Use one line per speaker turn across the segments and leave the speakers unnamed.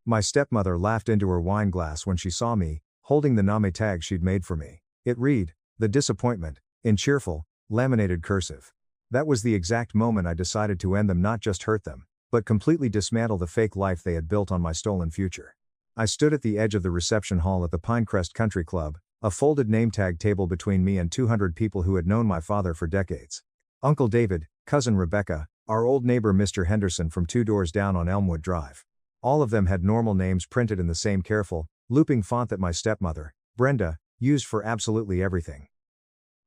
My stepmother laughed into her wine glass when she saw me, holding the Nametag she'd made for me. It read, "The Disappointment," in Cheerful, Laminated cursive. That was the exact moment I decided to end them, not just hurt them, but completely dismantle the fake life they had built on my stolen future. I stood at the edge of the reception hall at the Pinecrest Country Club, a folded name tag table between me and 200 people who had known my father for decades. Uncle David, Cousin Rebecca, our old neighbor Mr. Henderson from 2 doors down on Elmwood Drive. All of them had normal names printed in the same careful, looping font that my stepmother, Brenda, used for absolutely everything.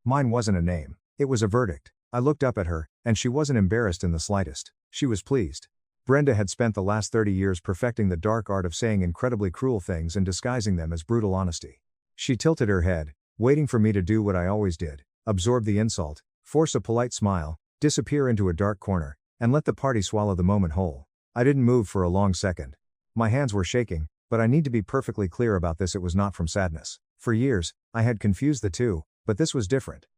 Mine wasn't a name, it was a verdict. I looked up at her, and she wasn't embarrassed in the slightest. She was pleased. Brenda had spent the last 30 years perfecting the dark art of saying incredibly cruel things and disguising them as brutal honesty. She tilted her head, waiting for me to do what I always did, absorb the insult, force a polite smile, disappear into a dark corner, and let the party swallow the moment whole. I didn't move for a long second. My hands were shaking, but I need to be perfectly clear about this: it was not from sadness. For years, I had confused the two, but this was different.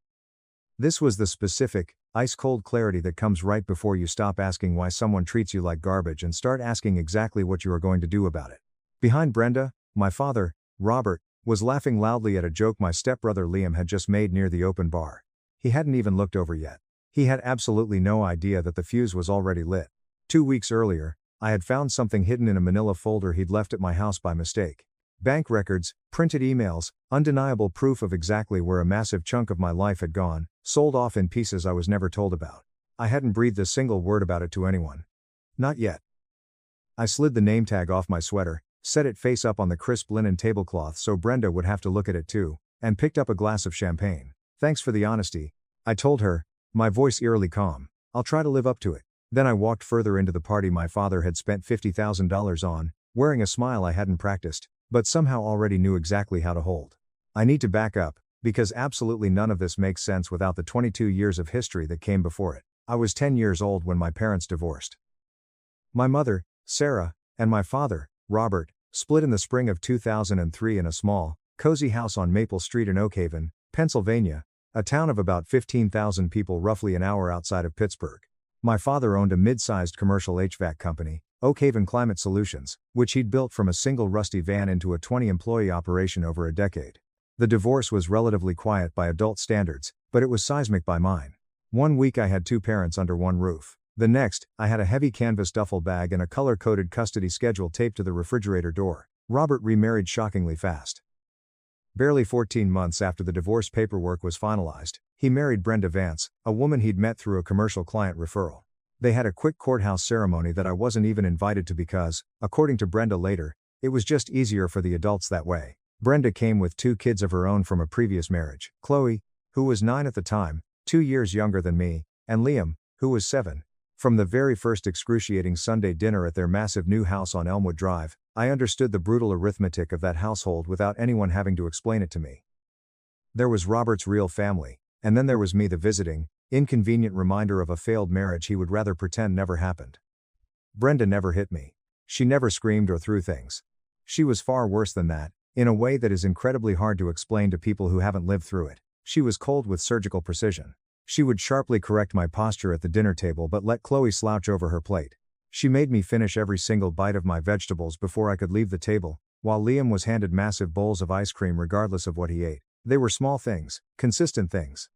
This was the specific, ice-cold clarity that comes right before you stop asking why someone treats you like garbage and start asking exactly what you are going to do about it. Behind Brenda, my father, Robert, was laughing loudly at a joke my stepbrother Liam had just made near the open bar. He hadn't even looked over yet. He had absolutely no idea that the fuse was already lit. 2 weeks earlier, I had found something hidden in a manila folder he'd left at my house by mistake. Bank records, printed emails, undeniable proof of exactly where a massive chunk of my life had gone, sold off in pieces I was never told about. I hadn't breathed a single word about it to anyone. Not yet. I slid the name tag off my sweater, set it face up on the crisp linen tablecloth so Brenda would have to look at it too, and picked up a glass of champagne. "Thanks for the honesty," I told her, my voice eerily calm. "I'll try to live up to it." Then I walked further into the party my father had spent $50,000 on, wearing a smile I hadn't practiced, but somehow already knew exactly how to hold. I need to back up, because absolutely none of this makes sense without the 22 years of history that came before it. I was 10 years old when my parents divorced. My mother, Sarah, and my father, Robert, split in the spring of 2003 in a small, cozy house on Maple Street in Oak Haven, Pennsylvania, a town of about 15,000 people roughly an hour outside of Pittsburgh. My father owned a mid-sized commercial HVAC company, Oak Haven Climate Solutions, which he'd built from a single rusty van into a 20-employee operation over a decade. The divorce was relatively quiet by adult standards, but it was seismic by mine. One week I had 2 parents under one roof. The next, I had a heavy canvas duffel bag and a color-coded custody schedule taped to the refrigerator door. Robert remarried shockingly fast. Barely 14 months after the divorce paperwork was finalized, he married Brenda Vance, a woman he'd met through a commercial client referral. They had a quick courthouse ceremony that I wasn't even invited to because, according to Brenda later, it was just easier for the adults that way. Brenda came with 2 kids of her own from a previous marriage: Chloe, who was 9 at the time, 2 years younger than me, and Liam, who was 7. From the very first excruciating Sunday dinner at their massive new house on Elmwood Drive, I understood the brutal arithmetic of that household without anyone having to explain it to me. There was Robert's real family, and then there was me, the visiting, inconvenient reminder of a failed marriage he would rather pretend never happened. Brenda never hit me. She never screamed or threw things. She was far worse than that, in a way that is incredibly hard to explain to people who haven't lived through it. She was cold with surgical precision. She would sharply correct my posture at the dinner table but let Chloe slouch over her plate. She made me finish every single bite of my vegetables before I could leave the table, while Liam was handed massive bowls of ice cream regardless of what he ate. They were small things, consistent things.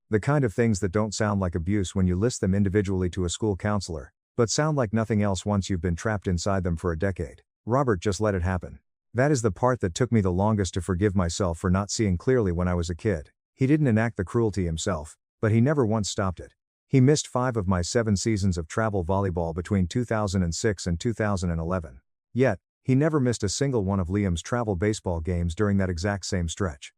The kind of things that don't sound like abuse when you list them individually to a school counselor, but sound like nothing else once you've been trapped inside them for a decade. Robert just let it happen. That is the part that took me the longest to forgive myself for not seeing clearly when I was a kid. He didn't enact the cruelty himself, but he never once stopped it. He missed 5 of my 7 seasons of travel volleyball between 2006 and 2011. Yet, he never missed a single one of Liam's travel baseball games during that exact same stretch.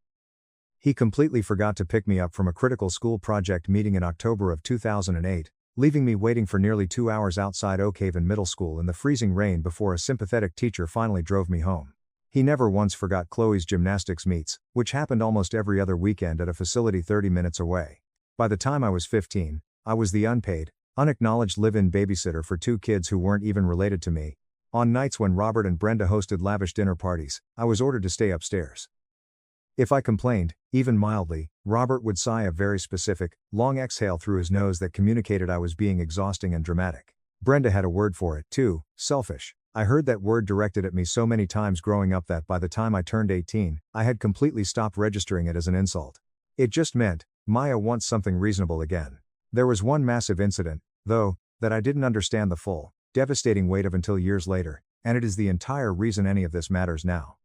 He completely forgot to pick me up from a critical school project meeting in October of 2008, leaving me waiting for nearly 2 hours outside Oak Haven Middle School in the freezing rain before a sympathetic teacher finally drove me home. He never once forgot Chloe's gymnastics meets, which happened almost every other weekend at a facility 30 minutes away. By the time I was 15, I was the unpaid, unacknowledged live-in babysitter for 2 kids who weren't even related to me. On nights when Robert and Brenda hosted lavish dinner parties, I was ordered to stay upstairs. If I complained, even mildly, Robert would sigh a very specific, long exhale through his nose that communicated I was being exhausting and dramatic. Brenda had a word for it, too: selfish. I heard that word directed at me so many times growing up that by the time I turned 18, I had completely stopped registering it as an insult. It just meant, Maya wants something reasonable again. There was one massive incident, though, that I didn't understand the full, devastating weight of until years later, and it is the entire reason any of this matters now.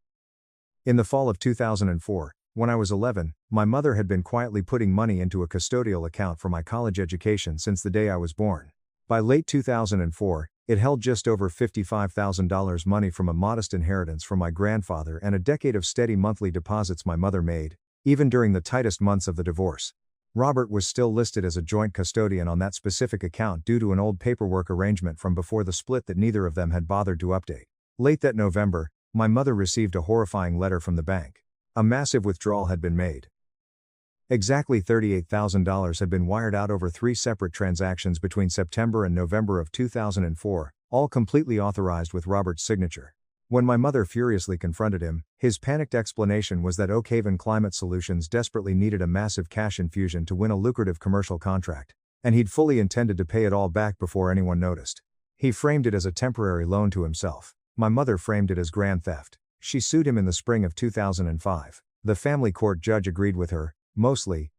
In the fall of 2004, when I was 11, my mother had been quietly putting money into a custodial account for my college education since the day I was born. By late 2004, it held just over $55,000 money from a modest inheritance from my grandfather and a decade of steady monthly deposits my mother made, even during the tightest months of the divorce. Robert was still listed as a joint custodian on that specific account due to an old paperwork arrangement from before the split that neither of them had bothered to update. Late that November, my mother received a horrifying letter from the bank. A massive withdrawal had been made. Exactly $38,000 had been wired out over 3 separate transactions between September and November of 2004, all completely authorized with Robert's signature. When my mother furiously confronted him, his panicked explanation was that Oakhaven Climate Solutions desperately needed a massive cash infusion to win a lucrative commercial contract, and he'd fully intended to pay it all back before anyone noticed. He framed it as a temporary loan to himself. My mother framed it as grand theft. She sued him in the spring of 2005. The family court judge agreed with her, mostly.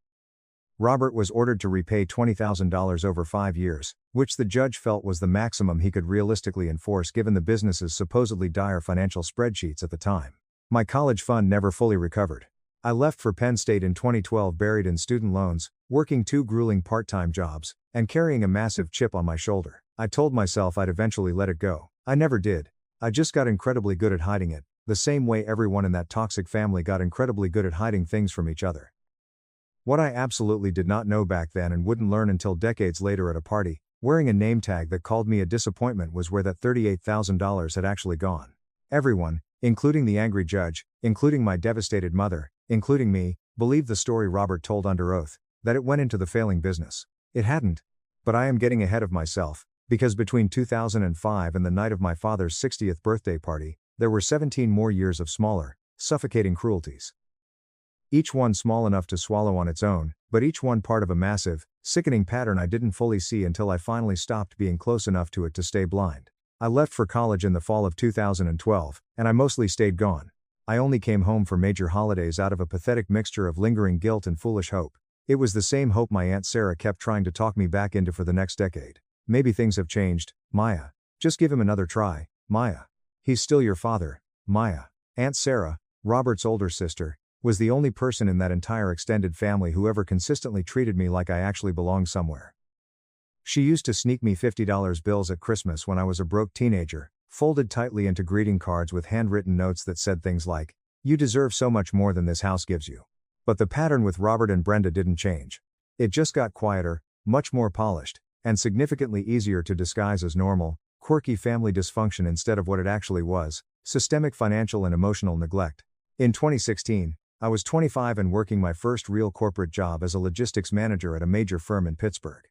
Robert was ordered to repay $20,000 over 5 years, which the judge felt was the maximum he could realistically enforce given the business's supposedly dire financial spreadsheets at the time. My college fund never fully recovered. I left for Penn State in 2012 buried in student loans, working 2 grueling part-time jobs, and carrying a massive chip on my shoulder. I told myself I'd eventually let it go. I never did. I just got incredibly good at hiding it, the same way everyone in that toxic family got incredibly good at hiding things from each other. What I absolutely did not know back then and wouldn't learn until decades later at a party, wearing a name tag that called me a disappointment, was where that $38,000 had actually gone. Everyone, including the angry judge, including my devastated mother, including me, believed the story Robert told under oath, that it went into the failing business. It hadn't. But I am getting ahead of myself, because between 2005 and the night of my father's 60th birthday party, there were 17 more years of smaller, suffocating cruelties. Each one small enough to swallow on its own, but each one part of a massive, sickening pattern I didn't fully see until I finally stopped being close enough to it to stay blind. I left for college in the fall of 2012, and I mostly stayed gone. I only came home for major holidays out of a pathetic mixture of lingering guilt and foolish hope. It was the same hope my Aunt Sarah kept trying to talk me back into for the next decade. Maybe things have changed, Maya. Just give him another try, Maya. He's still your father, Maya. Aunt Sarah, Robert's older sister, was the only person in that entire extended family who ever consistently treated me like I actually belonged somewhere. She used to sneak me $50 bills at Christmas when I was a broke teenager, folded tightly into greeting cards with handwritten notes that said things like, "You deserve so much more than this house gives you." But the pattern with Robert and Brenda didn't change. It just got quieter, much more polished, and significantly easier to disguise as normal, quirky family dysfunction instead of what it actually was, systemic financial and emotional neglect. In 2016, I was 25 and working my first real corporate job as a logistics manager at a major firm in Pittsburgh.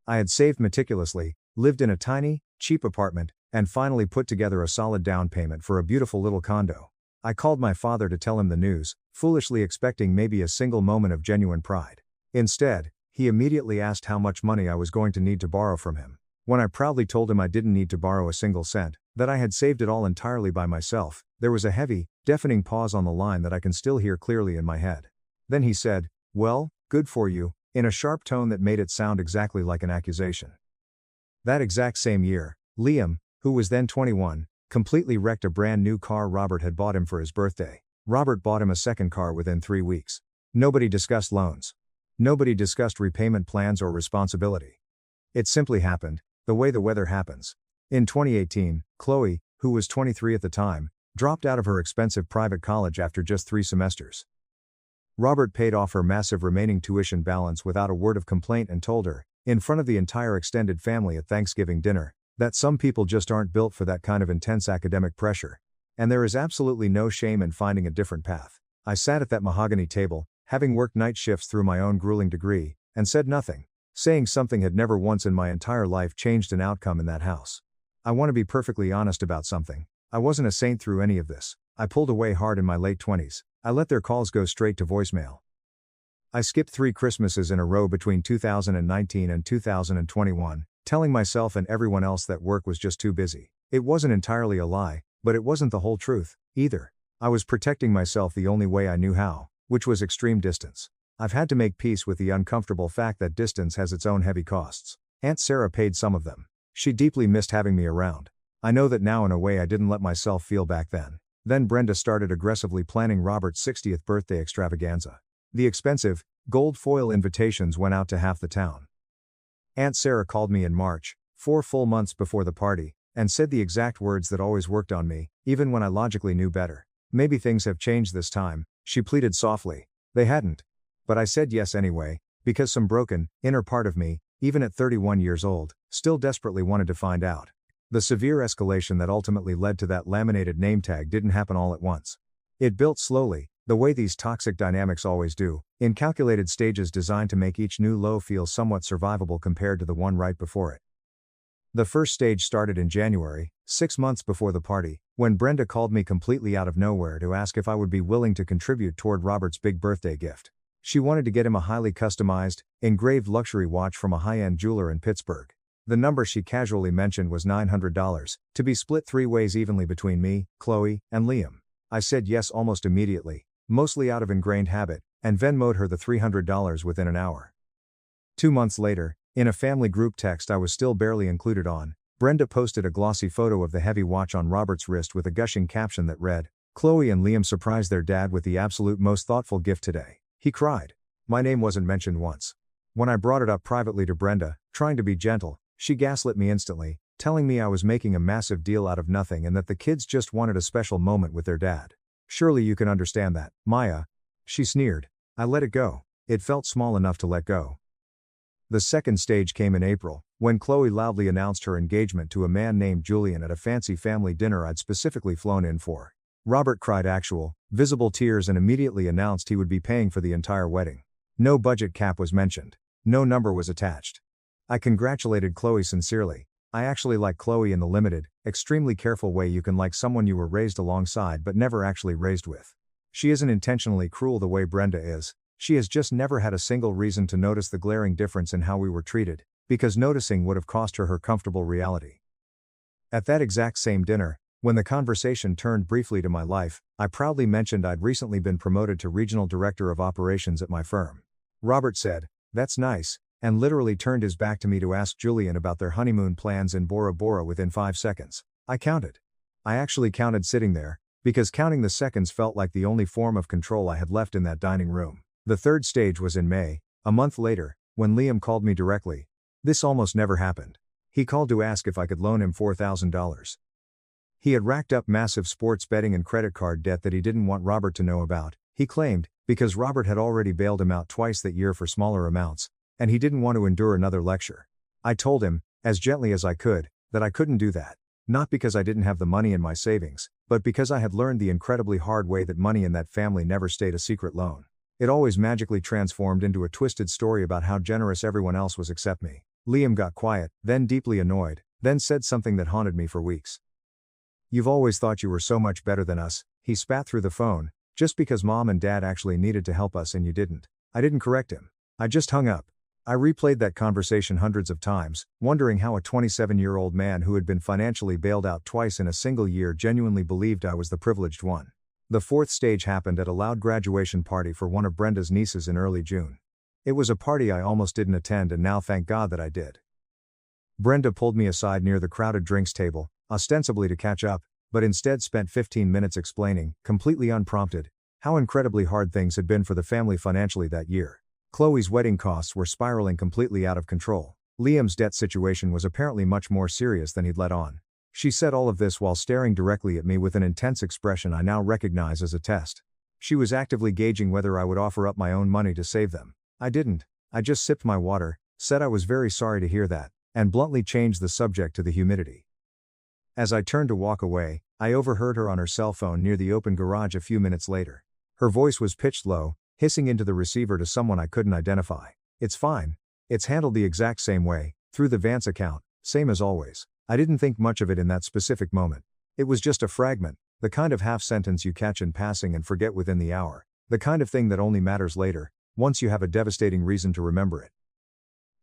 I had saved meticulously, lived in a tiny, cheap apartment, and finally put together a solid down payment for a beautiful little condo. I called my father to tell him the news, foolishly expecting maybe a single moment of genuine pride. Instead, he immediately asked how much money I was going to need to borrow from him. When I proudly told him I didn't need to borrow a single cent, that I had saved it all entirely by myself, there was a heavy, deafening pause on the line that I can still hear clearly in my head. Then he said, "Well, good for you," in a sharp tone that made it sound exactly like an accusation. That exact same year, Liam, who was then 21, completely wrecked a brand new car Robert had bought him for his birthday. Robert bought him a second car within 3 weeks. Nobody discussed loans. Nobody discussed repayment plans or responsibility. It simply happened, the way the weather happens. In 2018, Chloe, who was 23 at the time, dropped out of her expensive private college after just 3 semesters. Robert paid off her massive remaining tuition balance without a word of complaint and told her, in front of the entire extended family at Thanksgiving dinner, that some people just aren't built for that kind of intense academic pressure. And there is absolutely no shame in finding a different path. I sat at that mahogany table, having worked night shifts through my own grueling degree, and said nothing. Saying something had never once in my entire life changed an outcome in that house. I want to be perfectly honest about something. I wasn't a saint through any of this. I pulled away hard in my late 20s. I let their calls go straight to voicemail. I skipped 3 Christmases in a row between 2019 and 2021, telling myself and everyone else that work was just too busy. It wasn't entirely a lie, but it wasn't the whole truth, either. I was protecting myself the only way I knew how, which was extreme distance. I've had to make peace with the uncomfortable fact that distance has its own heavy costs. Aunt Sarah paid some of them. She deeply missed having me around. I know that now in a way I didn't let myself feel back then. Then Brenda started aggressively planning Robert's 60th birthday extravaganza. The expensive, gold foil invitations went out to half the town. Aunt Sarah called me in March, 4 full months before the party, and said the exact words that always worked on me, even when I logically knew better. "Maybe things have changed this time," she pleaded softly. They hadn't. But I said yes anyway, because some broken, inner part of me, even at 31 years old, still desperately wanted to find out. The severe escalation that ultimately led to that laminated name tag didn't happen all at once. It built slowly, the way these toxic dynamics always do, in calculated stages designed to make each new low feel somewhat survivable compared to the one right before it. The first stage started in January, 6 months before the party, when Brenda called me completely out of nowhere to ask if I would be willing to contribute toward Robert's big birthday gift. She wanted to get him a highly customized, engraved luxury watch from a high-end jeweler in Pittsburgh. The number she casually mentioned was $900, to be split 3 ways evenly between me, Chloe, and Liam. I said yes almost immediately, mostly out of ingrained habit, and Venmo'd her the $300 within an hour. 2 months later, in a family group text I was still barely included on, Brenda posted a glossy photo of the heavy watch on Robert's wrist with a gushing caption that read, "Chloe and Liam surprised their dad with the absolute most thoughtful gift today." He cried. My name wasn't mentioned once. When I brought it up privately to Brenda, trying to be gentle, she gaslit me instantly, telling me I was making a massive deal out of nothing and that the kids just wanted a special moment with their dad. "Surely you can understand that, Maya." She sneered. I let it go. It felt small enough to let go. The second stage came in April, when Chloe loudly announced her engagement to a man named Julian at a fancy family dinner I'd specifically flown in for. Robert cried actual, visible tears and immediately announced he would be paying for the entire wedding. No budget cap was mentioned. No number was attached. I congratulated Chloe sincerely. I actually like Chloe in the limited, extremely careful way you can like someone you were raised alongside but never actually raised with. She isn't intentionally cruel the way Brenda is. She has just never had a single reason to notice the glaring difference in how we were treated, because noticing would have cost her her comfortable reality. At that exact same dinner, when the conversation turned briefly to my life, I proudly mentioned I'd recently been promoted to regional director of operations at my firm. Robert said, "That's nice," and literally turned his back to me to ask Julian about their honeymoon plans in Bora Bora within 5 seconds. I counted. I actually counted sitting there, because counting the seconds felt like the only form of control I had left in that dining room. The third stage was in May, a month later, when Liam called me directly. This almost never happened. He called to ask if I could loan him $4,000. He had racked up massive sports betting and credit card debt that he didn't want Robert to know about, he claimed, because Robert had already bailed him out twice that year for smaller amounts, and he didn't want to endure another lecture. I told him, as gently as I could, that I couldn't do that. Not because I didn't have the money in my savings, but because I had learned the incredibly hard way that money in that family never stayed a secret loan. It always magically transformed into a twisted story about how generous everyone else was except me. Liam got quiet, then deeply annoyed, then said something that haunted me for weeks. "You've always thought you were so much better than us," he spat through the phone, "just because mom and dad actually needed to help us and you didn't." I didn't correct him. I just hung up. I replayed that conversation hundreds of times, wondering how a 27-year-old man who had been financially bailed out twice in a single year genuinely believed I was the privileged one. The fourth stage happened at a loud graduation party for one of Brenda's nieces in early June. It was a party I almost didn't attend and now thank God that I did. Brenda pulled me aside near the crowded drinks table, ostensibly to catch up, but instead spent 15 minutes explaining, completely unprompted, how incredibly hard things had been for the family financially that year. Chloe's wedding costs were spiraling completely out of control. Liam's debt situation was apparently much more serious than he'd let on. She said all of this while staring directly at me with an intense expression I now recognize as a test. She was actively gauging whether I would offer up my own money to save them. I didn't. I just sipped my water, said I was very sorry to hear that, and bluntly changed the subject to the humidity. As I turned to walk away, I overheard her on her cell phone near the open garage a few minutes later. Her voice was pitched low, hissing into the receiver to someone I couldn't identify. "It's fine. It's handled the exact same way, through the Vance account, same as always." I didn't think much of it in that specific moment. It was just a fragment, the kind of half-sentence you catch in passing and forget within the hour, the kind of thing that only matters later, once you have a devastating reason to remember it.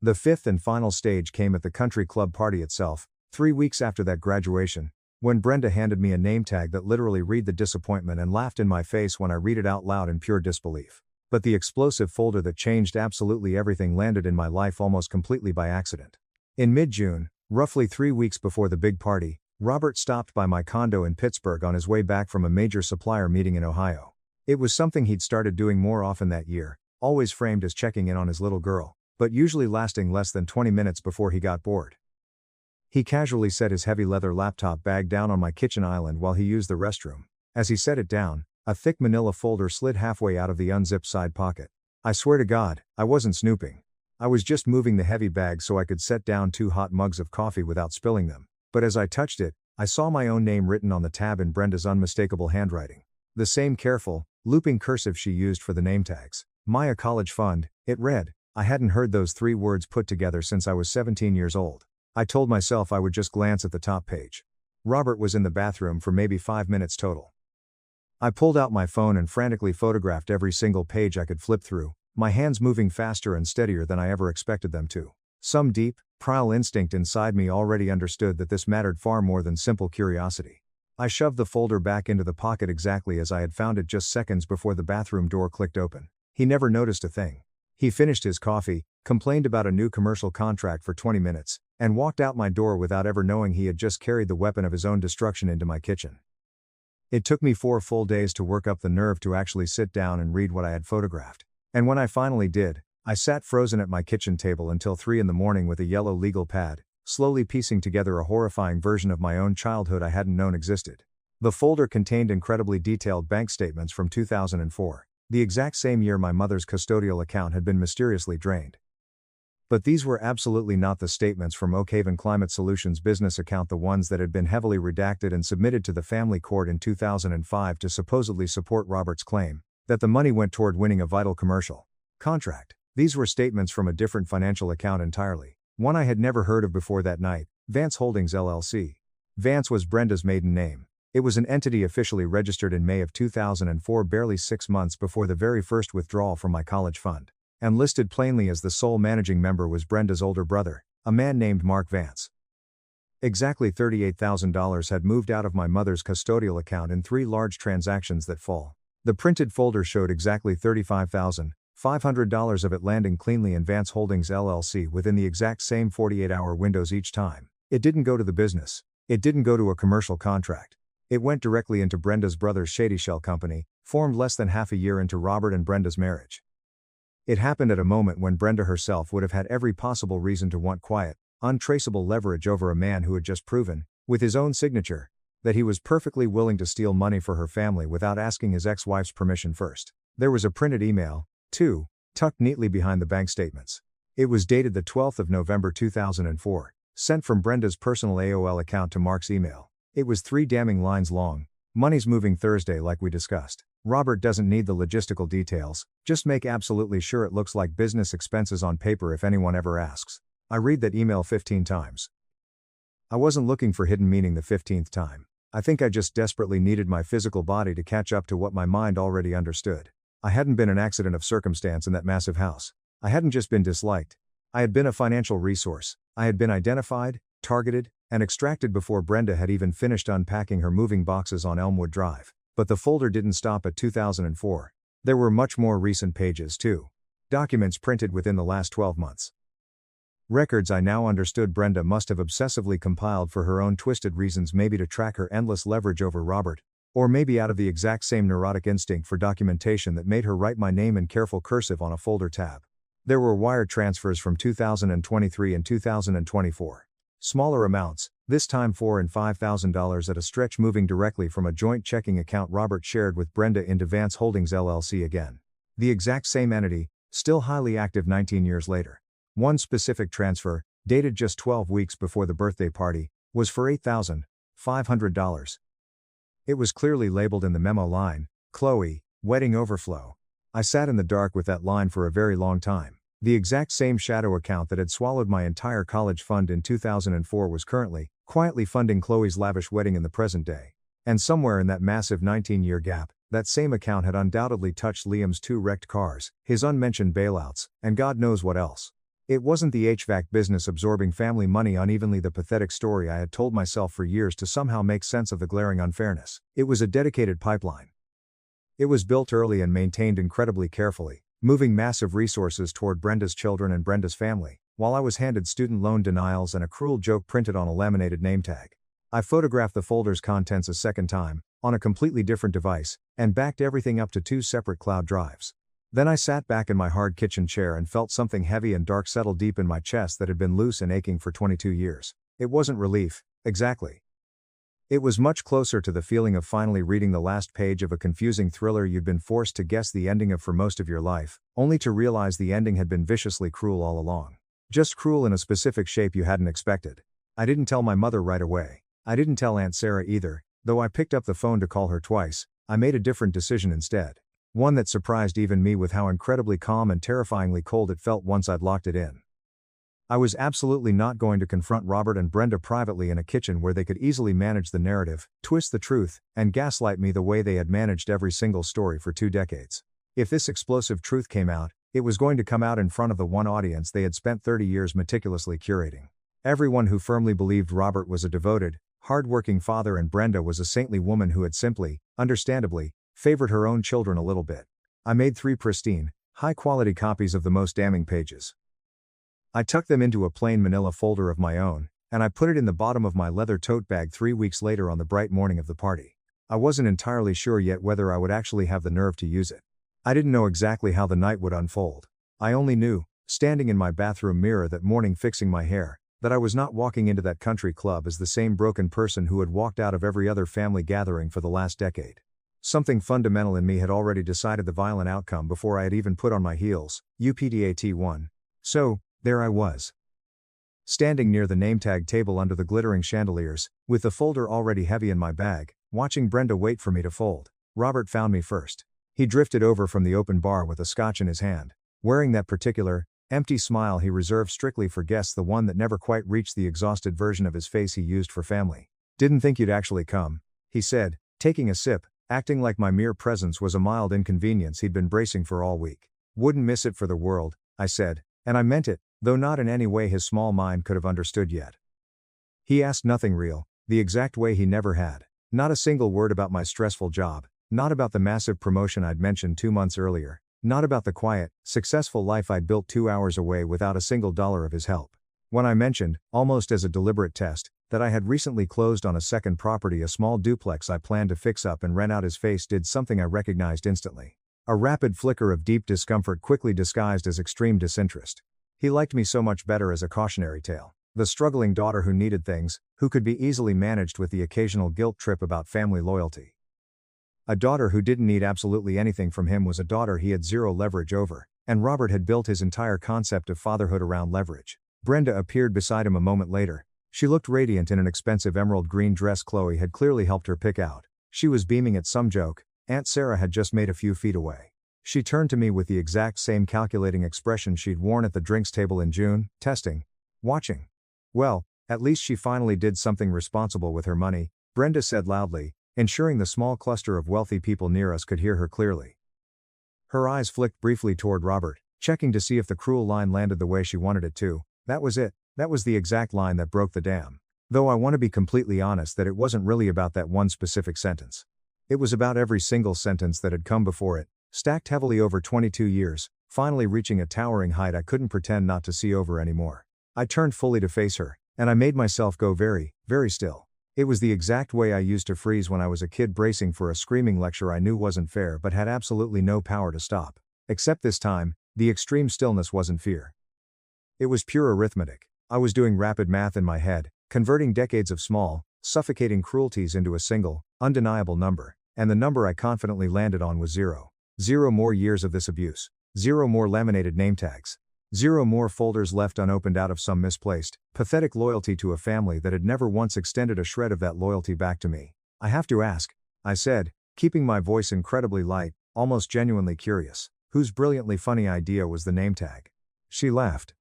The fifth and final stage came at the country club party itself, 3 weeks after that graduation, When Brenda handed me a name tag that literally read the disappointment and laughed in my face when I read it out loud in pure disbelief. But the explosive folder that changed absolutely everything landed in my life almost completely by accident. In mid-June, roughly 3 weeks before the big party, Robert stopped by my condo in Pittsburgh on his way back from a major supplier meeting in Ohio. It was something he'd started doing more often that year, always framed as checking in on his little girl, but usually lasting less than 20 minutes before he got bored. He casually set his heavy leather laptop bag down on my kitchen island while he used the restroom. As he set it down, a thick manila folder slid halfway out of the unzipped side pocket. I swear to God, I wasn't snooping. I was just moving the heavy bag so I could set down 2 hot mugs of coffee without spilling them. But as I touched it, I saw my own name written on the tab in Brenda's unmistakable handwriting. The same careful, looping cursive she used for the name tags. Maya College Fund, it read. I hadn't heard those 3 words put together since I was 17 years old. I told myself I would just glance at the top page. Robert was in the bathroom for maybe 5 minutes total. I pulled out my phone and frantically photographed every single page I could flip through, my hands moving faster and steadier than I ever expected them to. Some deep, primal instinct inside me already understood that this mattered far more than simple curiosity. I shoved the folder back into the pocket exactly as I had found it just seconds before the bathroom door clicked open. He never noticed a thing. He finished his coffee, complained about a new commercial contract for 20 minutes, and walked out my door without ever knowing he had just carried the weapon of his own destruction into my kitchen. It took me 4 full days to work up the nerve to actually sit down and read what I had photographed. And when I finally did, I sat frozen at my kitchen table until 3 in the morning with a yellow legal pad, slowly piecing together a horrifying version of my own childhood I hadn't known existed. The folder contained incredibly detailed bank statements from 2004, the exact same year my mother's custodial account had been mysteriously drained. But these were absolutely not the statements from Oakhaven Climate Solutions business account, the ones that had been heavily redacted and submitted to the family court in 2005 to supposedly support Robert's claim that the money went toward winning a vital commercial contract. These were statements from a different financial account entirely, one I had never heard of before that night, Vance Holdings LLC. Vance was Brenda's maiden name. It was an entity officially registered in May of 2004, barely 6 months before the very first withdrawal from my college fund. And listed plainly as the sole managing member was Brenda's older brother, a man named Mark Vance. Exactly $38,000 had moved out of my mother's custodial account in 3 large transactions that fall. The printed folder showed exactly $35,500 of it landing cleanly in Vance Holdings LLC within the exact same 48-hour windows each time. It didn't go to the business. It didn't go to a commercial contract. It went directly into Brenda's brother's Shady Shell Company, formed less than half a year into Robert and Brenda's marriage. It happened at a moment when Brenda herself would have had every possible reason to want quiet, untraceable leverage over a man who had just proven, with his own signature, that he was perfectly willing to steal money for her family without asking his ex-wife's permission first. There was a printed email, too, tucked neatly behind the bank statements. It was dated the 12th of November 2004, sent from Brenda's personal AOL account to Mark's email. It was 3 damning lines long. Money's moving Thursday like we discussed. Robert doesn't need the logistical details, just make absolutely sure it looks like business expenses on paper if anyone ever asks. I read that email 15 times. I wasn't looking for hidden meaning the 15th time. I think I just desperately needed my physical body to catch up to what my mind already understood. I hadn't been an accident of circumstance in that massive house. I hadn't just been disliked. I had been a financial resource. I had been identified, targeted, and extracted before Brenda had even finished unpacking her moving boxes on Elmwood Drive. But the folder didn't stop at 2004. There were much more recent pages too. Documents printed within the last 12 months. Records I now understood Brenda must have obsessively compiled for her own twisted reasons, maybe to track her endless leverage over Robert, or maybe out of the exact same neurotic instinct for documentation that made her write my name in careful cursive on a folder tab. There were wire transfers from 2023 and 2024. Smaller amounts, this time $4,000 and $5,000 at a stretch, moving directly from a joint checking account Robert shared with Brenda into Vance Holdings LLC again. The exact same entity, still highly active 19 years later. One specific transfer, dated just 12 weeks before the birthday party, was for $8,500. It was clearly labeled in the memo line, Chloe, wedding overflow. I sat in the dark with that line for a very long time. The exact same shadow account that had swallowed my entire college fund in 2004 was currently, quietly funding Chloe's lavish wedding in the present day. And somewhere in that massive 19-year gap, that same account had undoubtedly touched Liam's 2 wrecked cars, his unmentioned bailouts, and God knows what else. It wasn't the HVAC business absorbing family money unevenly, the pathetic story I had told myself for years to somehow make sense of the glaring unfairness. It was a dedicated pipeline. It was built early and maintained incredibly carefully, moving massive resources toward Brenda's children and Brenda's family, while I was handed student loan denials and a cruel joke printed on a laminated name tag. I photographed the folder's contents a second time, on a completely different device, and backed everything up to 2 separate cloud drives. Then I sat back in my hard kitchen chair and felt something heavy and dark settle deep in my chest that had been loose and aching for 22 years. It wasn't relief, exactly. It was much closer to the feeling of finally reading the last page of a confusing thriller you'd been forced to guess the ending of for most of your life, only to realize the ending had been viciously cruel all along. Just cruel in a specific shape you hadn't expected. I didn't tell my mother right away. I didn't tell Aunt Sarah either, though I picked up the phone to call her twice. I made a different decision instead. One that surprised even me with how incredibly calm and terrifyingly cold it felt once I'd locked it in. I was absolutely not going to confront Robert and Brenda privately in a kitchen where they could easily manage the narrative, twist the truth, and gaslight me the way they had managed every single story for 2 decades. If this explosive truth came out, it was going to come out in front of the one audience they had spent 30 years meticulously curating. Everyone who firmly believed Robert was a devoted, hard-working father and Brenda was a saintly woman who had simply, understandably, favored her own children a little bit. I made 3 pristine, high-quality copies of the most damning pages. I tucked them into a plain manila folder of my own, and I put it in the bottom of my leather tote bag 3 weeks later on the bright morning of the party. I wasn't entirely sure yet whether I would actually have the nerve to use it. I didn't know exactly how the night would unfold. I only knew, standing in my bathroom mirror that morning fixing my hair, that I was not walking into that country club as the same broken person who had walked out of every other family gathering for the last decade. Something fundamental in me had already decided the violent outcome before I had even put on my heels, UPDAT1. So, there I was. Standing near the name tag table under the glittering chandeliers, with the folder already heavy in my bag, watching Brenda wait for me to fold. Robert found me first. He drifted over from the open bar with a scotch in his hand, wearing that particular, empty smile he reserved strictly for guests, the one that never quite reached the exhausted version of his face he used for family. "Didn't think you'd actually come," he said, taking a sip, acting like my mere presence was a mild inconvenience he'd been bracing for all week. "Wouldn't miss it for the world," I said, and I meant it, though not in any way his small mind could have understood yet. He asked nothing real, the exact way he never had. Not a single word about my stressful job, not about the massive promotion I'd mentioned 2 months earlier, not about the quiet, successful life I'd built 2 hours away without a single dollar of his help. When I mentioned, almost as a deliberate test, that I had recently closed on a second property, a small duplex I planned to fix up and rent out, his face did something I recognized instantly. A rapid flicker of deep discomfort quickly disguised as extreme disinterest. He liked me so much better as a cautionary tale. The struggling daughter who needed things, who could be easily managed with the occasional guilt trip about family loyalty. A daughter who didn't need absolutely anything from him was a daughter he had zero leverage over, and Robert had built his entire concept of fatherhood around leverage. Brenda appeared beside him a moment later. She looked radiant in an expensive emerald green dress Chloe had clearly helped her pick out. She was beaming at some joke Aunt Sarah had just made a few feet away. She turned to me with the exact same calculating expression she'd worn at the drinks table in June, testing. Watching. "Well, at least she finally did something responsible with her money," Brenda said loudly, ensuring the small cluster of wealthy people near us could hear her clearly. Her eyes flicked briefly toward Robert, checking to see if the cruel line landed the way she wanted it to. That was it. That was the exact line that broke the dam. Though I want to be completely honest that it wasn't really about that one specific sentence. It was about every single sentence that had come before it, stacked heavily over 22 years, finally reaching a towering height I couldn't pretend not to see over anymore. I turned fully to face her, and I made myself go very, very still. It was the exact way I used to freeze when I was a kid, bracing for a screaming lecture I knew wasn't fair but had absolutely no power to stop. Except this time, the extreme stillness wasn't fear. It was pure arithmetic. I was doing rapid math in my head, converting decades of small, suffocating cruelties into a single, undeniable number, and the number I confidently landed on was 0. 0 more years of this abuse. 0 more laminated name tags. 0 more folders left unopened out of some misplaced, pathetic loyalty to a family that had never once extended a shred of that loyalty back to me. "I have to ask," I said, keeping my voice incredibly light, almost genuinely curious, "whose brilliantly funny idea was the name tag?" She laughed.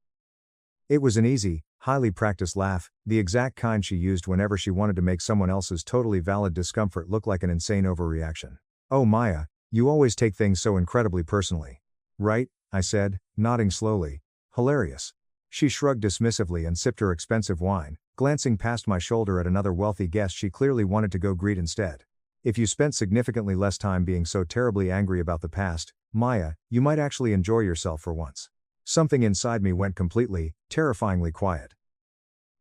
It was an easy, highly practiced laugh, the exact kind she used whenever she wanted to make someone else's totally valid discomfort look like an insane overreaction. "Oh Maya, you always take things so incredibly personally." "Right," I said, nodding slowly. "Hilarious." She shrugged dismissively and sipped her expensive wine, glancing past my shoulder at another wealthy guest she clearly wanted to go greet instead. If you spent significantly less time being so terribly angry about the past, Maya, you might actually enjoy yourself for once. Something inside me went completely, terrifyingly quiet.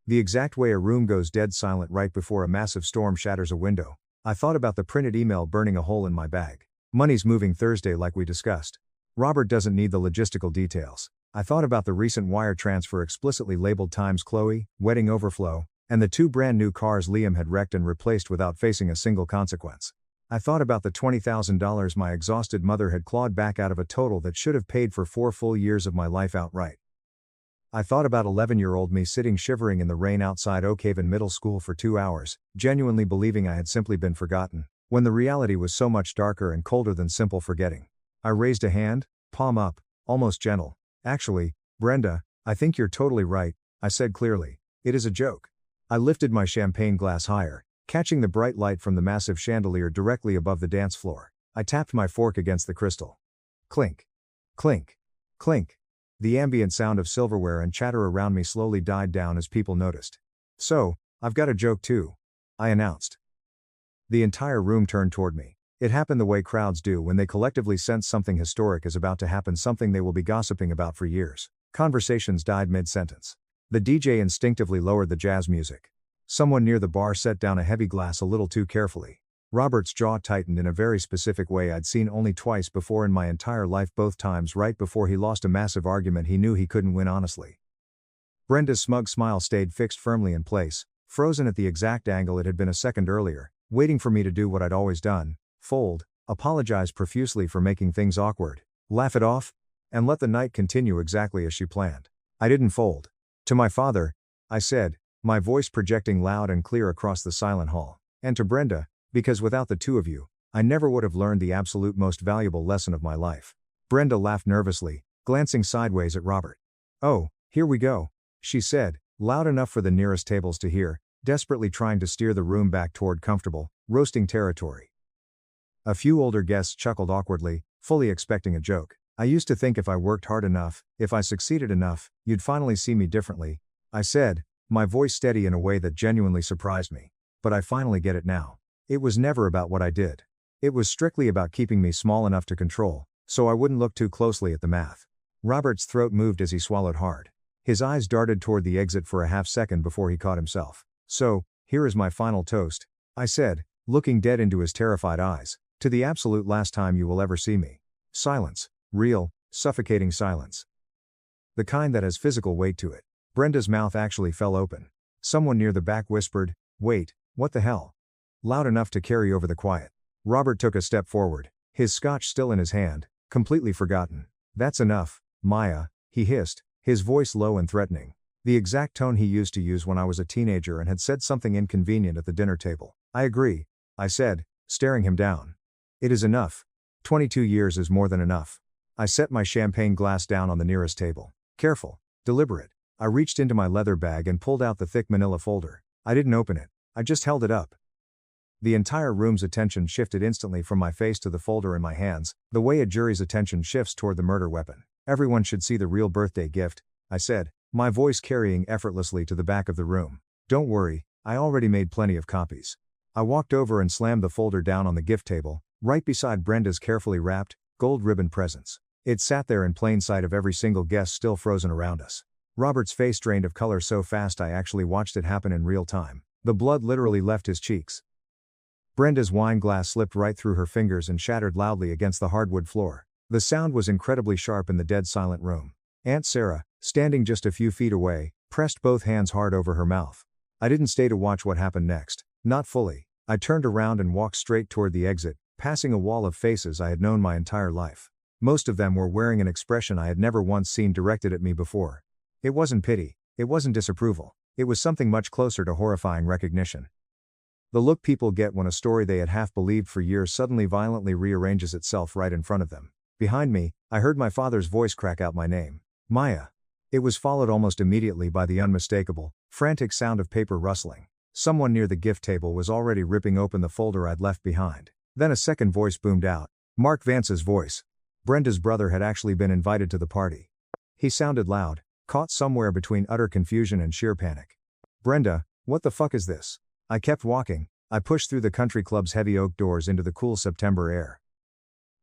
The exact way a room goes dead silent right before a massive storm shatters a window. I thought about the printed email burning a hole in my bag. Money's moving Thursday like we discussed. Robert doesn't need the logistical details. I thought about the recent wire transfer explicitly labeled Times Chloe, wedding overflow, and the 2 brand new cars Liam had wrecked and replaced without facing a single consequence. I thought about the $20,000 my exhausted mother had clawed back out of a total that should have paid for 4 full years of my life outright. I thought about 11-year-old me sitting shivering in the rain outside Oakhaven Middle School for 2 hours, genuinely believing I had simply been forgotten, when the reality was so much darker and colder than simple forgetting. I raised a hand, palm up, almost gentle. Actually, Brenda, I think you're totally right, I said clearly. It is a joke. I lifted my champagne glass higher, catching the bright light from the massive chandelier directly above the dance floor. I tapped my fork against the crystal. Clink. Clink. Clink. The ambient sound of silverware and chatter around me slowly died down as people noticed. So, I've got a joke too, I announced. The entire room turned toward me. It happened the way crowds do when they collectively sense something historic is about to happen, something they will be gossiping about for years. Conversations died mid-sentence. The DJ instinctively lowered the jazz music. Someone near the bar set down a heavy glass a little too carefully. Robert's jaw tightened in a very specific way I'd seen only twice before in my entire life, both times right before he lost a massive argument he knew he couldn't win honestly. Brenda's smug smile stayed fixed firmly in place, frozen at the exact angle it had been a second earlier, waiting for me to do what I'd always done: fold, apologize profusely for making things awkward, laugh it off, and let the night continue exactly as she planned. I didn't fold. To my father, I said, my voice projecting loud and clear across the silent hall. And to Brenda, because without the two of you, I never would have learned the absolute most valuable lesson of my life. Brenda laughed nervously, glancing sideways at Robert. Oh, here we go, she said, loud enough for the nearest tables to hear, desperately trying to steer the room back toward comfortable, roasting territory. A few older guests chuckled awkwardly, fully expecting a joke. I used to think if I worked hard enough, if I succeeded enough, you'd finally see me differently, I said, my voice steady in a way that genuinely surprised me. But I finally get it now. It was never about what I did. It was strictly about keeping me small enough to control, so I wouldn't look too closely at the math. Robert's throat moved as he swallowed hard. His eyes darted toward the exit for a half second before he caught himself. So, here is my final toast, I said, looking dead into his terrified eyes, to the absolute last time you will ever see me. Silence. Real, suffocating silence. The kind that has physical weight to it. Brenda's mouth actually fell open. Someone near the back whispered, "Wait, what the hell?" Loud enough to carry over the quiet. Robert took a step forward, his scotch still in his hand, completely forgotten. "That's enough, Maya," he hissed, his voice low and threatening. The exact tone he used to use when I was a teenager and had said something inconvenient at the dinner table. "I agree," I said, staring him down. "It is enough. 22 years is more than enough." I set my champagne glass down on the nearest table. Careful, deliberate. I reached into my leather bag and pulled out the thick manila folder. I didn't open it. I just held it up. The entire room's attention shifted instantly from my face to the folder in my hands, the way a jury's attention shifts toward the murder weapon. "Everyone should see the real birthday gift," I said, my voice carrying effortlessly to the back of the room. "Don't worry, I already made plenty of copies." I walked over and slammed the folder down on the gift table, right beside Brenda's carefully wrapped, gold ribbon presents. It sat there in plain sight of every single guest still frozen around us. Robert's face drained of color so fast I actually watched it happen in real time. The blood literally left his cheeks. Brenda's wine glass slipped right through her fingers and shattered loudly against the hardwood floor. The sound was incredibly sharp in the dead silent room. Aunt Sarah, standing just a few feet away, pressed both hands hard over her mouth. I didn't stay to watch what happened next. Not fully. I turned around and walked straight toward the exit, passing a wall of faces I had known my entire life. Most of them were wearing an expression I had never once seen directed at me before. It wasn't pity, it wasn't disapproval, it was something much closer to horrifying recognition. The look people get when a story they had half believed for years suddenly violently rearranges itself right in front of them. Behind me, I heard my father's voice crack out my name. "Maya." It was followed almost immediately by the unmistakable, frantic sound of paper rustling. Someone near the gift table was already ripping open the folder I'd left behind. Then a second voice boomed out. Mark Vance's voice. Brenda's brother had actually been invited to the party. He sounded loud, caught somewhere between utter confusion and sheer panic. Brenda, what the fuck is this? I kept walking. I pushed through the country club's heavy oak doors into the cool September air.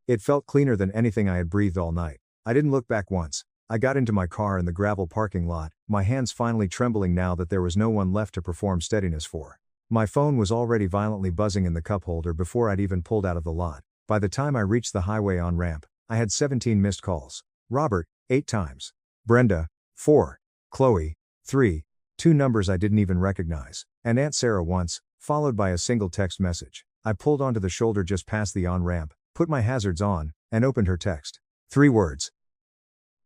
It felt cleaner than anything I had breathed all night. I didn't look back once. I got into my car in the gravel parking lot, my hands finally trembling now that there was no one left to perform steadiness for. My phone was already violently buzzing in the cup holder before I'd even pulled out of the lot. By the time I reached the highway on-ramp, I had 17 missed calls. Robert, 8 times. Brenda, 4. Chloe, 3. 2 numbers I didn't even recognize. And Aunt Sarah once, followed by a single text message. I pulled onto the shoulder just past the on-ramp, put my hazards on, and opened her text. 3 words.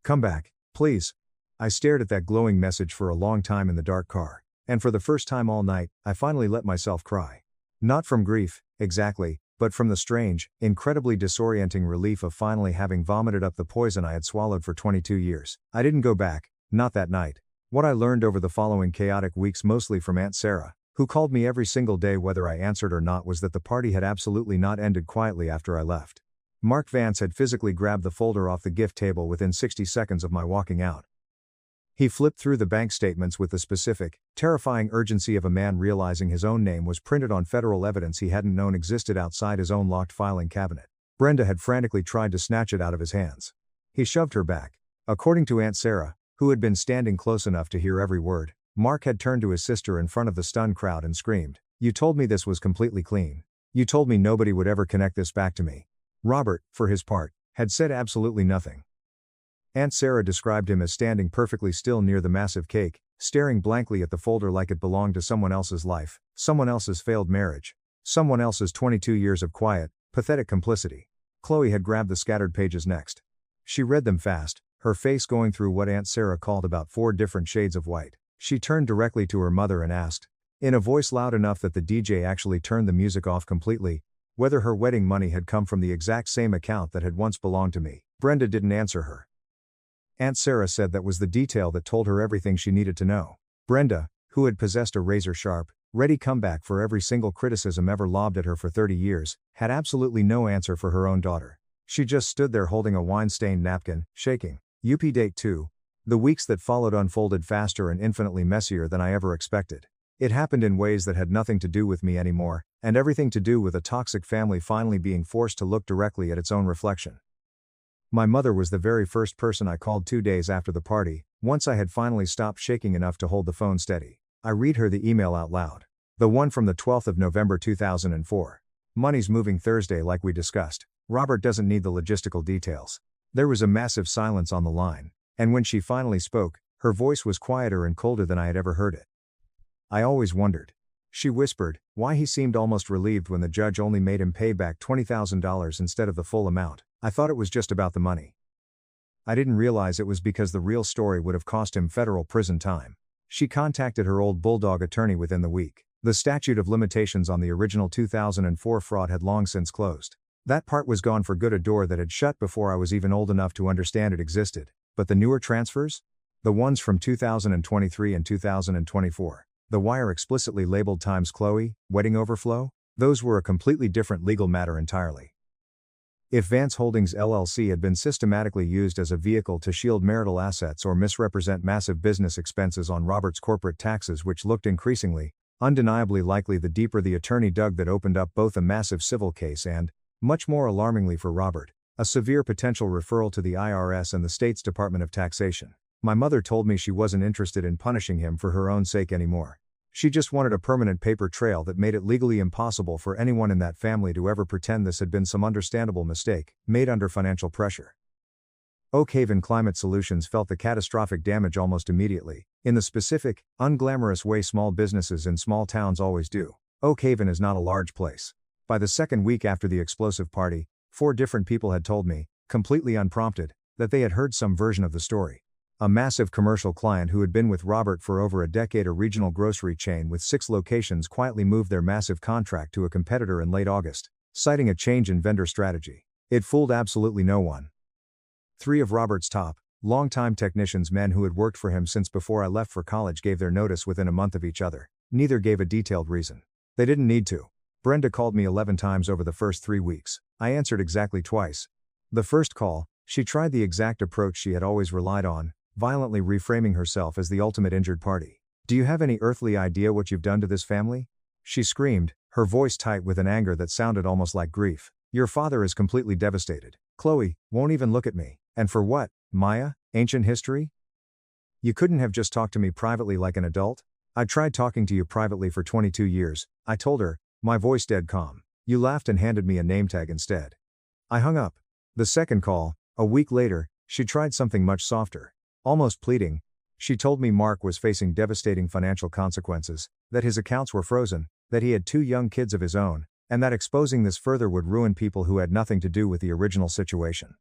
Come back, please. I stared at that glowing message for a long time in the dark car. And for the first time all night, I finally let myself cry. Not from grief, exactly, but from the strange, incredibly disorienting relief of finally having vomited up the poison I had swallowed for 22 years. I didn't go back, not that night. What I learned over the following chaotic weeks, mostly from Aunt Sarah, who called me every single day whether I answered or not, was that the party had absolutely not ended quietly after I left. Mark Vance had physically grabbed the folder off the gift table within 60 seconds of my walking out. He flipped through the bank statements with the specific, terrifying urgency of a man realizing his own name was printed on federal evidence he hadn't known existed outside his own locked filing cabinet. Brenda had frantically tried to snatch it out of his hands. He shoved her back. According to Aunt Sarah, who had been standing close enough to hear every word, Mark had turned to his sister in front of the stunned crowd and screamed, "You told me this was completely clean. You told me nobody would ever connect this back to me." Robert, for his part, had said absolutely nothing. Aunt Sarah described him as standing perfectly still near the massive cake, staring blankly at the folder like it belonged to someone else's life, someone else's failed marriage, someone else's 22 years of quiet, pathetic complicity. Chloe had grabbed the scattered pages next. She read them fast, her face going through what Aunt Sarah called about 4 different shades of white. She turned directly to her mother and asked, in a voice loud enough that the DJ actually turned the music off completely, whether her wedding money had come from the exact same account that had once belonged to me. Brenda didn't answer her. Aunt Sarah said that was the detail that told her everything she needed to know. Brenda, who had possessed a razor-sharp, ready comeback for every single criticism ever lobbed at her for 30 years, had absolutely no answer for her own daughter. She just stood there holding a wine-stained napkin, shaking. UP date 2. The weeks that followed unfolded faster and infinitely messier than I ever expected. It happened in ways that had nothing to do with me anymore, and everything to do with a toxic family finally being forced to look directly at its own reflection. My mother was the very first person I called 2 days after the party, once I had finally stopped shaking enough to hold the phone steady. I read her the email out loud. The one from the 12th of November 2004. Money's moving Thursday like we discussed. Robert doesn't need the logistical details. There was a massive silence on the line, and when she finally spoke, her voice was quieter and colder than I had ever heard it. I always wondered. She whispered, why he seemed almost relieved when the judge only made him pay back $20,000 instead of the full amount. I thought it was just about the money. I didn't realize it was because the real story would have cost him federal prison time. She contacted her old bulldog attorney within the week. The statute of limitations on the original 2004 fraud had long since closed. That part was gone for good, a door that had shut before I was even old enough to understand it existed. But the newer transfers? The ones from 2023 and 2024. The wire explicitly labeled Times Chloe, wedding overflow? Those were a completely different legal matter entirely. If Vance Holdings LLC had been systematically used as a vehicle to shield marital assets or misrepresent massive business expenses on Robert's corporate taxes, which looked increasingly, undeniably likely the deeper the attorney dug, that opened up both a massive civil case and, much more alarmingly for Robert, a severe potential referral to the IRS and the state's Department of Taxation. My mother told me she wasn't interested in punishing him for her own sake anymore. She just wanted a permanent paper trail that made it legally impossible for anyone in that family to ever pretend this had been some understandable mistake, made under financial pressure. Oak Haven Climate Solutions felt the catastrophic damage almost immediately, in the specific, unglamorous way small businesses in small towns always do. Oak Haven is not a large place. By the second week after the explosive party, 4 different people had told me, completely unprompted, that they had heard some version of the story. A massive commercial client who had been with Robert for over a decade, a regional grocery chain with 6 locations, quietly moved their massive contract to a competitor in late August, citing a change in vendor strategy. It fooled absolutely no one. 3 of Robert's top, longtime technicians, men who had worked for him since before I left for college, gave their notice within a month of each other. Neither gave a detailed reason. They didn't need to. Brenda called me 11 times over the first 3 weeks. I answered exactly twice. The first call, she tried the exact approach she had always relied on, violently reframing herself as the ultimate injured party. "Do you have any earthly idea what you've done to this family?" she screamed, her voice tight with an anger that sounded almost like grief. "Your father is completely devastated. Chloe won't even look at me. And for what, Maya? Ancient history? You couldn't have just talked to me privately like an adult? I tried talking to you privately for 22 years, I told her, my voice dead calm. You laughed and handed me a name tag instead." I hung up. The second call, a week later, she tried something much softer. Almost pleading, she told me Mark was facing devastating financial consequences, that his accounts were frozen, that he had 2 young kids of his own, and that exposing this further would ruin people who had nothing to do with the original situation.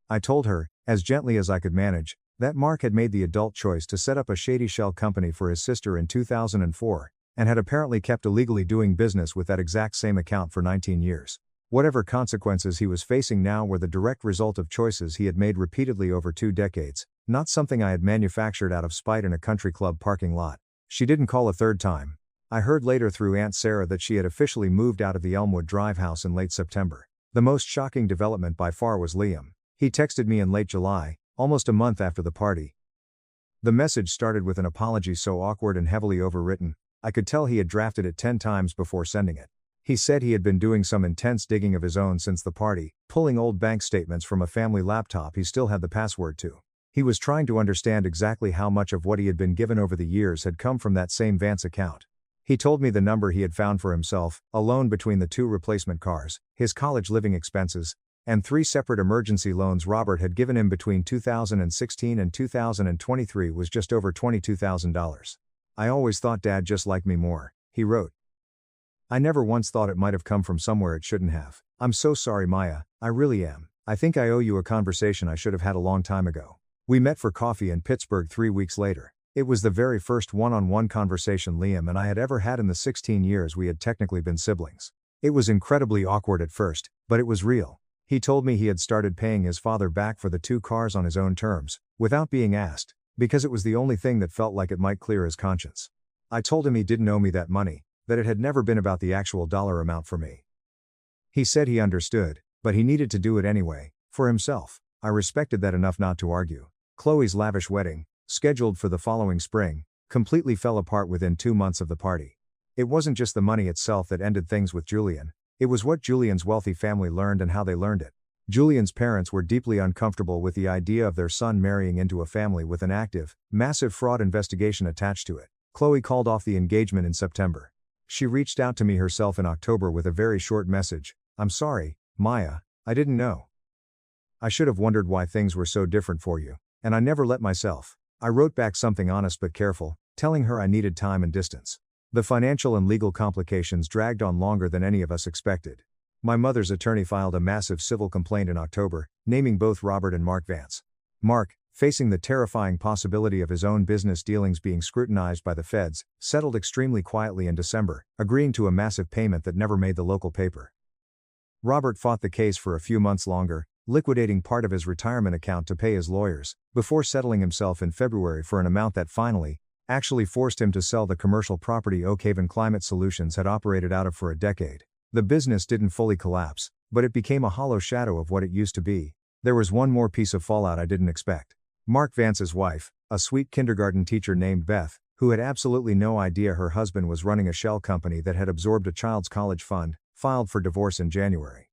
I told her, as gently as I could manage, that Mark had made the adult choice to set up a shady shell company for his sister in 2004, and had apparently kept illegally doing business with that exact same account for 19 years. Whatever consequences he was facing now were the direct result of choices he had made repeatedly over 2 decades, not something I had manufactured out of spite in a country club parking lot. She didn't call a third time. I heard later through Aunt Sarah that she had officially moved out of the Elmwood Drive house in late September. The most shocking development by far was Liam. He texted me in late July, almost a month after the party. The message started with an apology so awkward and heavily overwritten, I could tell he had drafted it 10 times before sending it. He said he had been doing some intense digging of his own since the party, pulling old bank statements from a family laptop he still had the password to. He was trying to understand exactly how much of what he had been given over the years had come from that same Vance account. He told me the number he had found for himself, a loan between the 2 replacement cars, his college living expenses, and 3 separate emergency loans Robert had given him between 2016 and 2023 was just over $22,000. "I always thought Dad just liked me more," he wrote. "I never once thought it might have come from somewhere it shouldn't have. I'm so sorry, Maya, I really am. I think I owe you a conversation I should have had a long time ago." We met for coffee in Pittsburgh 3 weeks later. It was the very first one-on-one conversation Liam and I had ever had in the 16 years we had technically been siblings. It was incredibly awkward at first, but it was real. He told me he had started paying his father back for the 2 cars on his own terms, without being asked, because it was the only thing that felt like it might clear his conscience. I told him he didn't owe me that money, that it had never been about the actual dollar amount for me. He said he understood, but he needed to do it anyway, for himself. I respected that enough not to argue. Chloe's lavish wedding, scheduled for the following spring, completely fell apart within 2 months of the party. It wasn't just the money itself that ended things with Julian, it was what Julian's wealthy family learned and how they learned it. Julian's parents were deeply uncomfortable with the idea of their son marrying into a family with an active, massive fraud investigation attached to it. Chloe called off the engagement in September. She reached out to me herself in October with a very short message. "I'm sorry, Maya, I didn't know. I should have wondered why things were so different for you, and I never let myself." I wrote back something honest but careful, telling her I needed time and distance. The financial and legal complications dragged on longer than any of us expected. My mother's attorney filed a massive civil complaint in October, naming both Robert and Mark Vance. Mark, facing the terrifying possibility of his own business dealings being scrutinized by the feds, settled extremely quietly in December, agreeing to a massive payment that never made the local paper. Robert fought the case for a few months longer, liquidating part of his retirement account to pay his lawyers, before settling himself in February for an amount that finally, actually forced him to sell the commercial property Oak Haven Climate Solutions had operated out of for a decade. The business didn't fully collapse, but it became a hollow shadow of what it used to be. There was one more piece of fallout I didn't expect. Mark Vance's wife, a sweet kindergarten teacher named Beth, who had absolutely no idea her husband was running a shell company that had absorbed a child's college fund, filed for divorce in January.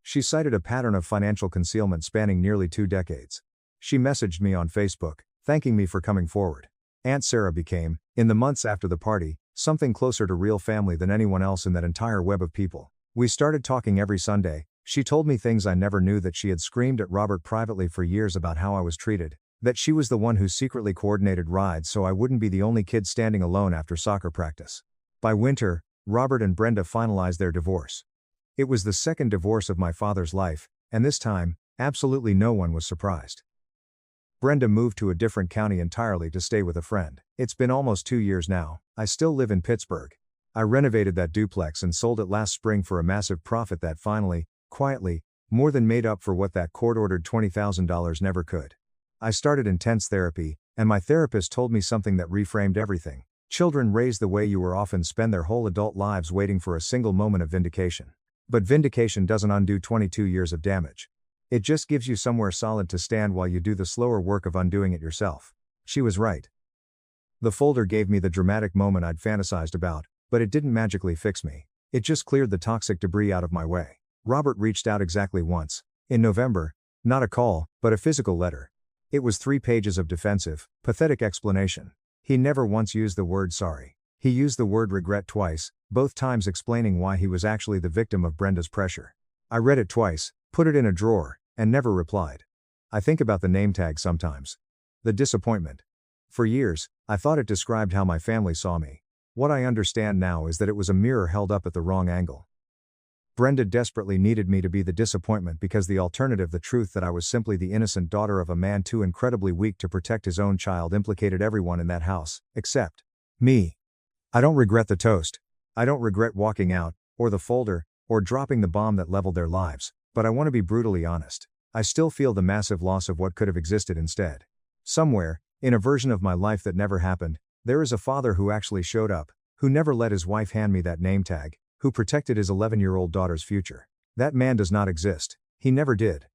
She cited a pattern of financial concealment spanning nearly 2 decades. She messaged me on Facebook, thanking me for coming forward. Aunt Sarah became, in the months after the party, something closer to real family than anyone else in that entire web of people. We started talking every Sunday. She told me things I never knew, that she had screamed at Robert privately for years about how I was treated, that she was the one who secretly coordinated rides so I wouldn't be the only kid standing alone after soccer practice. By winter, Robert and Brenda finalized their divorce. It was the second divorce of my father's life, and this time, absolutely no one was surprised. Brenda moved to a different county entirely to stay with a friend. It's been almost 2 years now. I still live in Pittsburgh. I renovated that duplex and sold it last spring for a massive profit that finally, quietly, more than made up for what that court-ordered $20,000 never could. I started intense therapy, and my therapist told me something that reframed everything. Children raised the way you were often spend their whole adult lives waiting for a single moment of vindication. But vindication doesn't undo 22 years of damage. It just gives you somewhere solid to stand while you do the slower work of undoing it yourself. She was right. The folder gave me the dramatic moment I'd fantasized about, but it didn't magically fix me. It just cleared the toxic debris out of my way. Robert reached out exactly once. In November, not a call, but a physical letter. It was 3 pages of defensive, pathetic explanation. He never once used the word sorry. He used the word regret twice, both times explaining why he was actually the victim of Brenda's pressure. I read it twice, put it in a drawer, and never replied. I think about the name tag sometimes. The disappointment. For years, I thought it described how my family saw me. What I understand now is that it was a mirror held up at the wrong angle. Brenda desperately needed me to be the disappointment because the alternative, the truth that I was simply the innocent daughter of a man too incredibly weak to protect his own child, implicated everyone in that house, except me. I don't regret the toast. I don't regret walking out, or the folder, or dropping the bomb that leveled their lives, but I want to be brutally honest. I still feel the massive loss of what could have existed instead. Somewhere, in a version of my life that never happened, there is a father who actually showed up, who never let his wife hand me that name tag, who protected his 11-year-old daughter's future. That man does not exist. He never did.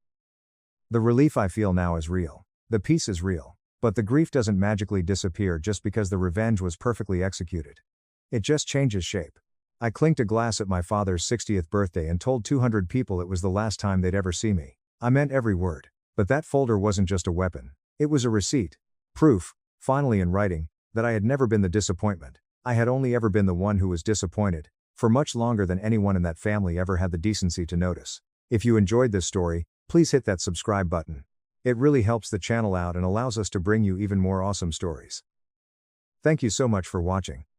The relief I feel now is real. The peace is real. But the grief doesn't magically disappear just because the revenge was perfectly executed. It just changes shape. I clinked a glass at my father's 60th birthday and told 200 people it was the last time they'd ever see me. I meant every word. But that folder wasn't just a weapon. It was a receipt. Proof, finally in writing, that I had never been the disappointment. I had only ever been the one who was disappointed, for much longer than anyone in that family ever had the decency to notice. If you enjoyed this story, please hit that subscribe button. It really helps the channel out and allows us to bring you even more awesome stories. Thank you so much for watching.